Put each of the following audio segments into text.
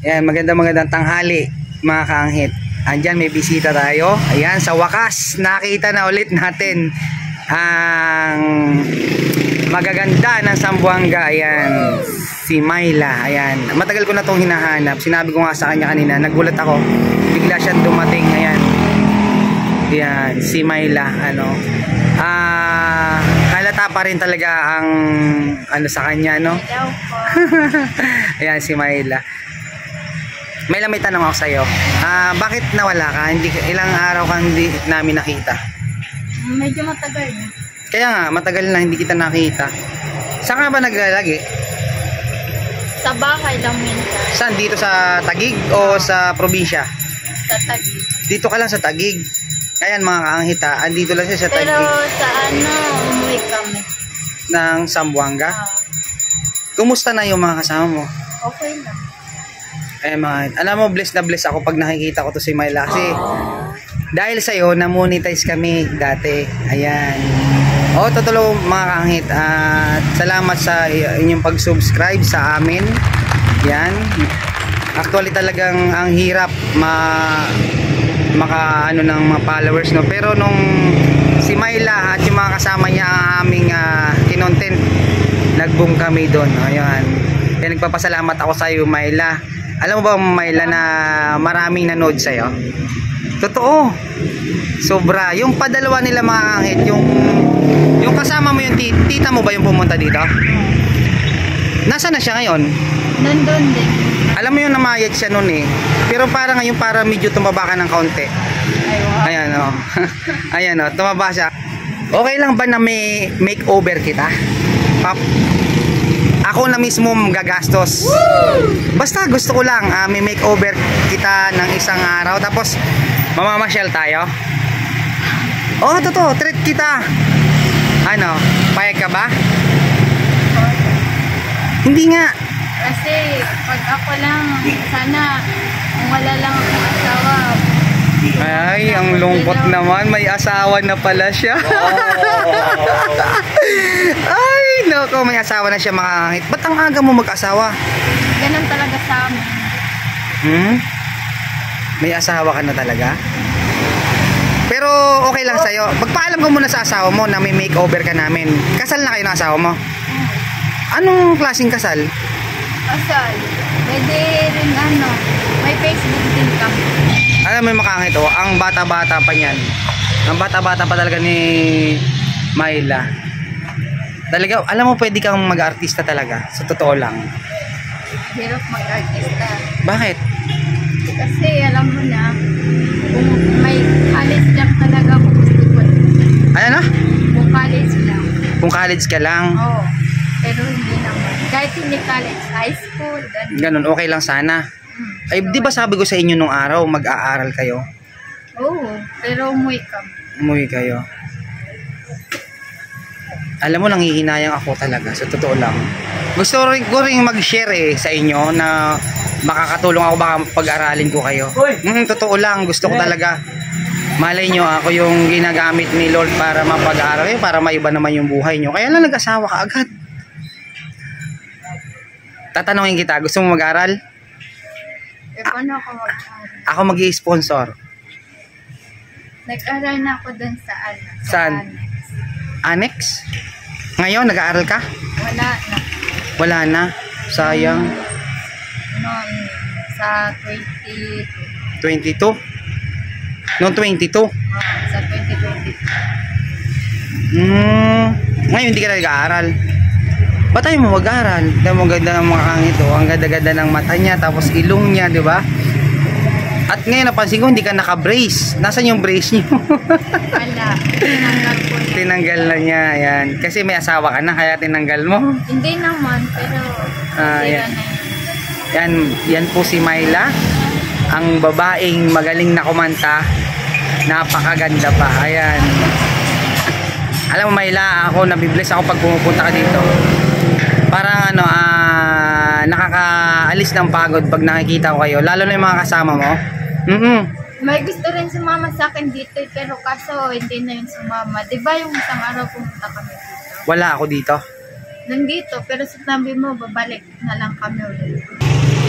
Ayan, magandang tanghali mga kaanghit. Andyan may bisita tayo. Ayan, sa wakas nakita na ulit natin ang magaganda ng Zamboanga. Ayan, si Myla. Ayan, matagal ko na itong hinahanap. Sinabi ko nga sa kanya kanina, nagulat ako, bigla siyang dumating. Ayan, ayan, si Myla. Halata pa rin talaga ang sa kanya, no? Ayan, si Myla. Myla, may tanong ako sa'yo. Bakit nawala ka? Ilang araw ka hindi namin nakita? Medyo matagal na. Kaya nga, matagal na hindi kita nakita. Saan ka ba naglalagi? Sa bahay lang minsan. Saan? Dito sa Taguig o sa probinsya? Sa Taguig. Dito ka lang sa Taguig. Ayan mga kaanghita, andito lang siya sa Taguig. Pero sa umuwi kami. Ng Zamboanga? Kumusta na yung mga kasama mo? Okay lang. Alam mo, blessed na blessed ako pag nakikita ko to si Myla. Kasi dahil sa'yo, na-monetize kami dati. Ayan. Totoo mga kaanghit. Salamat sa inyong pag-subscribe sa amin. Yan. Actually talagang ang hirap ng mga followers, no. Pero nung si Myla at yung mga kasama niya ang aming kinontent, nag-boom kami doon. Ayan. Kaya nagpapasalamat ako sa iyo, Myla. Alam mo ba, Myla, na maraming nanood sa iyo? Totoo. Sobra. Yung padalawa nila mga kaanghit, yung kasama mo, yung tita mo ba yung pumunta dito? Nasaan na siya ngayon? Nandun din. Alam mo yung namayat siya noon eh. Pero para ngayon, para medyo tumaba ka ng kaunti. Ayan o. Ayan o, tumaba siya. Okay lang ba na may makeover kita? Pap, ako na mismo gagastos. Basta gusto ko lang may makeover kita ng isang araw. Tapos mamamasyal tayo. Totoo, treat kita. Payag ka ba? Hindi nga. Kasi pag ako lang, sana kung wala lang akong asawa. Ay, ang lungkot naman. May asawa na pala siya. Ay, naku, may asawa na siya mga kaanghit. Ba't ang aga mo mag-asawa? Ganun talaga sa amin. May asawa ka na talaga? Pero okay lang sa'yo. Pagpaalam ko muna sa asawa mo na may makeover ka namin. Kasal na kayo ng asawa mo? Anong klaseng kasal? Kasal. Pwede rin may Facebook din kami. Alam mo yung makangit ang bata-bata pa niyan. Ang bata-bata pa talaga ni Myla. Talaga, alam mo pwede kang mag-artista talaga. Sa totoo lang. Hirap mag-artista. Bakit? Kasi alam mo na, kung may college lang talaga ako gusto ko. Ano? Kung college lang. Kung college ka lang? Oo. Pero hindi naman. Kahit hindi college, high school. Ganun, okay lang sana. Ay, di ba sabi ko sa inyo nung araw, mag-aaral kayo? Oo, pero umuwi kami. Umuwi kayo. Alam mo, nanghihinayang ako talaga, sa totoo lang. Gusto ko rin mag-share sa inyo na makakatulong ako, baka pag-aralin ko kayo. Totoo lang, gusto ko talaga. Malay nyo, ako yung ginagamit ni Lord para mapag-aral kayo, para maiba naman yung buhay nyo. Kaya lang nag-asawa ka agad. Tatanungin kita, gusto mo mag-aral? Paano ako mag-aral? Ako mag-i-sponsor. Nag-aral na ako dun sa Saan? Annex? Ngayon, nag-aaral ka? Wala na. Wala na? Sayang. Noon, sa 22? Noong 22? Sa 2020. Ngayon, hindi ka na nag-aaral. Ba't tayo mo mag-aaral? Dahil mo ganda ng mga kangit ang ganda-ganda ng mata niya, tapos ilong niya, di ba? At ngayon napansin ko, hindi ka naka-brace. Nasaan yung brace niyo? Wala. Tinanggal ko na. Tinanggal na niya, ayan. Kasi may asawa ka na, kaya tinanggal mo. Hindi naman, pero yan. Yan po si Myla, ang babaeng magaling na kumanta, napakaganda pa. Ayan. Alam mo, Myla, ako nabibless ako pag pumupunta ka dito. Parang nakakaalis ng pagod pag nakikita ko kayo, lalo na yung mga kasama mo. May gusto rin sumama sa akin dito, pero kaso hindi na yung sumama. Diba yung isang araw pumunta kami dito? Wala ako dito. Nandito, pero sa tabi mo, babalik na lang kami ulit.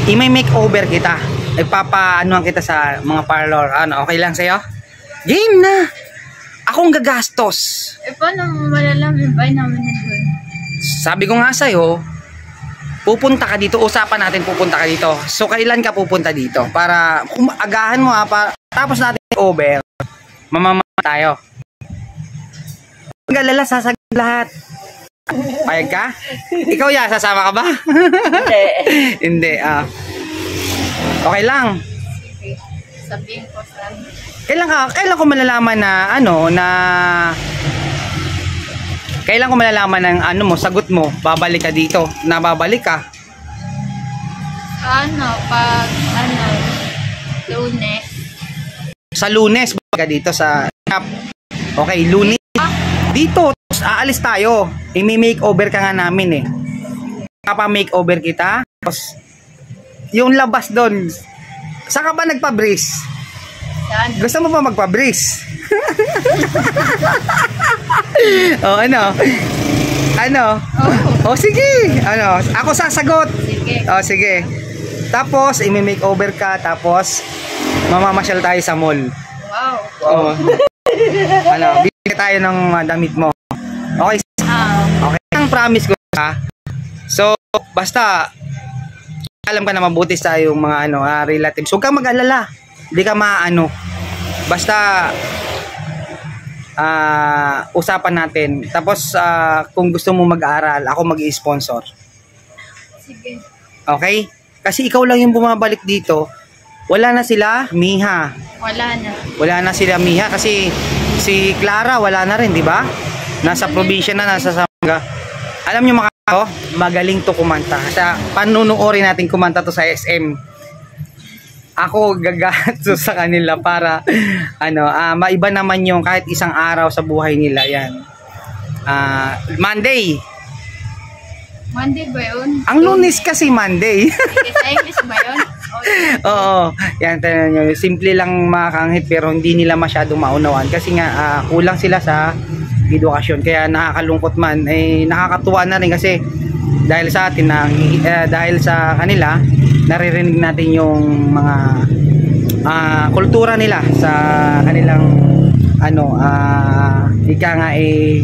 i-makeover kita. Ipapa-anuhan kita sa mga parlor. Ano, okay lang sa'yo? Game na! Akong gagastos. Paano mo malalaman ba namin nandun? Sabi ko nga sa'yo, pupunta ka dito. Usapan natin pupunta ka dito. So, kailan ka pupunta dito? Para, agahan mo ha, tapos natin over. Mamama tayo. Mag-alala, sasagad lahat. Payag ka? Ikaw ya, sasama ka ba? Hindi. Hindi, okay lang. Sige. Sabihin ko sa Kailan ko malalaman na kailan ko malalaman ng mo, sagot mo, babalik ka dito, nababalik ka? Pag Lunes. Sa Lunes, babalik ka dito sa okay, Lunes. Dito, aalis tayo. I-makeover ka nga namin eh. Kapa-makeover kita. Tapos, yung labas doon, saan ka ba nagpa-brace? Saan? Gusto mo ba magpa-brace? Oh, ano? Oh, sige. Ako sasagot. Sige. Oh, sige. Tapos, i-makeover ka. Tapos, mamamasyal tayo sa mall. Wow. Oh. Bibili tayo ng damit mo. Okay. Okay. Ang promise ko ha. So, basta alam ka na mabuti sa yung mga relatives. Huwag kang mag-alala. Hindi ka basta usapan natin. Tapos kung gusto mo mag-aaral, ako mag-i-sponsor. Sige. Okay? Kasi ikaw lang yung bumabalik dito. Wala na sila, Miha. Wala na sila, Miha. Kasi si Clara, wala na rin, di ba? Nasa probinsya na, nasa Samanga. Alam nyo mga magaling to kumanta. Sa panunuorin natin kumanta to sa SM. Ako gagato sa kanila para maiba naman yung kahit isang araw sa buhay nila. Yan. Monday ba yun? Ang Lunes kasi Monday. Sa English ba yun? Oo. Yan, tayo nyo. Simple lang makakangit pero hindi nila masyadong maunawan kasi nga kulang sila sa edukasyon. Kaya nakakalungkot man, nakakatuwa na rin kasi dahil sa atin dahil sa kanila naririnig natin yung mga kultura nila sa kanilang ika nga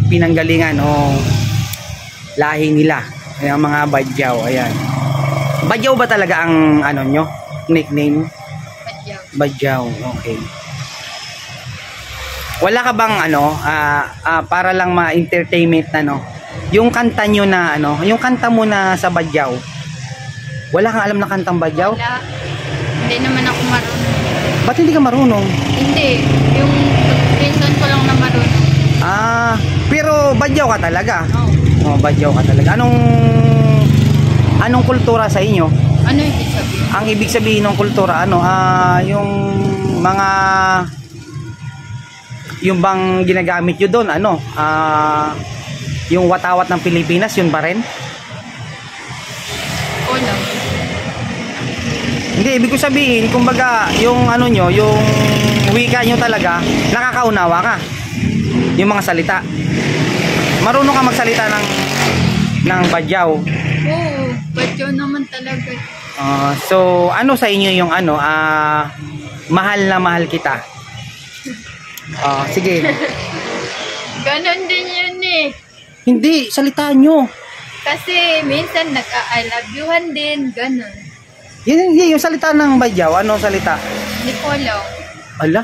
pinanggalingan o lahi nila, yung mga Badyaw. Ayan. Badyaw ba talaga ang nyo? Nickname? Badyaw. Okay. Wala ka bang para lang ma-entertainment yung kanta nyo na yung kanta mo na sa Badyaw? Wala kang alam na kantang Badyaw? Wala. Hindi naman ako marunong. Ba't hindi ka marunong? Hindi. Yung pinsan ko lang na marunong. Pero Badyaw ka talaga? Oo. Oh, Badyaw ka talaga. Anong kultura sa inyo? Ano ibig sabihin? Ang ibig sabihin ng kultura, yung mga yung bang ginagamit nyo doon, yung watawat ng Pilipinas, yun ba rin? Wala. Hindi, ibig ko sabihin, kumbaga, yung yung wika nyo talaga, nakakaunawa ka. Yung mga salita. Marunong ka magsalita ng Badyaw. Oo, Badyaw naman talaga. So, ano sa inyo yung mahal na mahal kita? Sige. Ganon din yun eh. Hindi, salita nyo. Kasi minsan nag-I love you-han din, ganon. Yung salita ng Badyaw, ano salita? Hindi ko alam. Ala?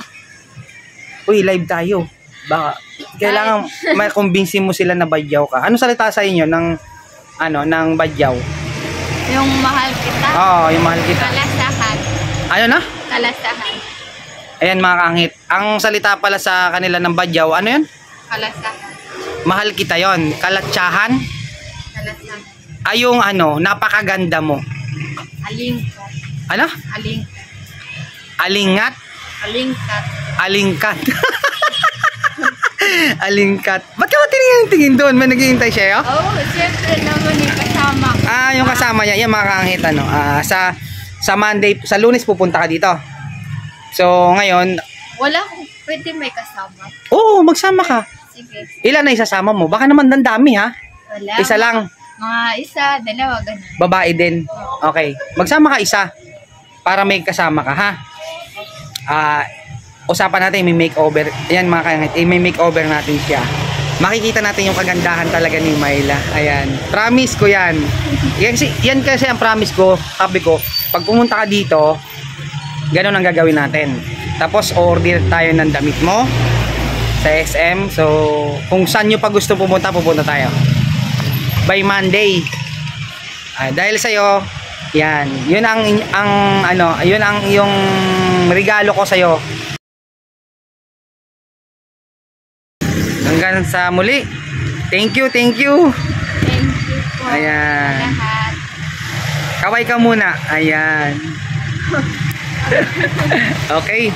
Uy, live tayo. Baka, kailangan makumbinsin mo sila na Badyaw ka. Ano salita sa inyo ng Badyaw? Yung mahal kita? Oo, yung mahal kita. Kalasahan. Ano na? Kalasahan. Ayan mga kangit. Ang salita pala sa kanila ng Badyaw, ano yun? Kalasahan. Mahal kita yon. Kalatsahan? Kalasahan. Ay yung napakaganda mo. Alingkat. Ano? Alingkat. Alingat? Alingkat. Alingkat. Alingkat. Ba't ka ba tingin doon? May naghihintay siya? Oo, siyempre naman yung kasama. Yung kasama niya. Yan mga kangit. Sa Monday, sa Lunes pupunta ka dito. So, ngayon. Wala akong pwede may kasama. Oo, magsama ka. Sige. Ilan na isasama mo? Baka naman dandami ha? Wala. Isa lang. Mga isa, dalawa, ganun. Babae din. Okay. Magsama ka isa para may kasama ka, ha? Usapan natin, may makeover. Ayan mga kangit, may makeover natin siya. Makikita natin yung kagandahan talaga ni Myla. Ayan. Promise ko yan. Yan kasi ang promise ko. Sabi ko, pag pumunta ka dito, ganun ang gagawin natin. Tapos, order tayo ng damit mo sa SM. So, kung saan nyo pa gusto pupunta tayo. By Monday. Dahil sa'yo, yan. Yun ang yung regalo ko sa'yo. Hanggang sa muli. Thank you. Thank you po. Ayan. Lahat. Kaway ka muna. Ayan. Okay.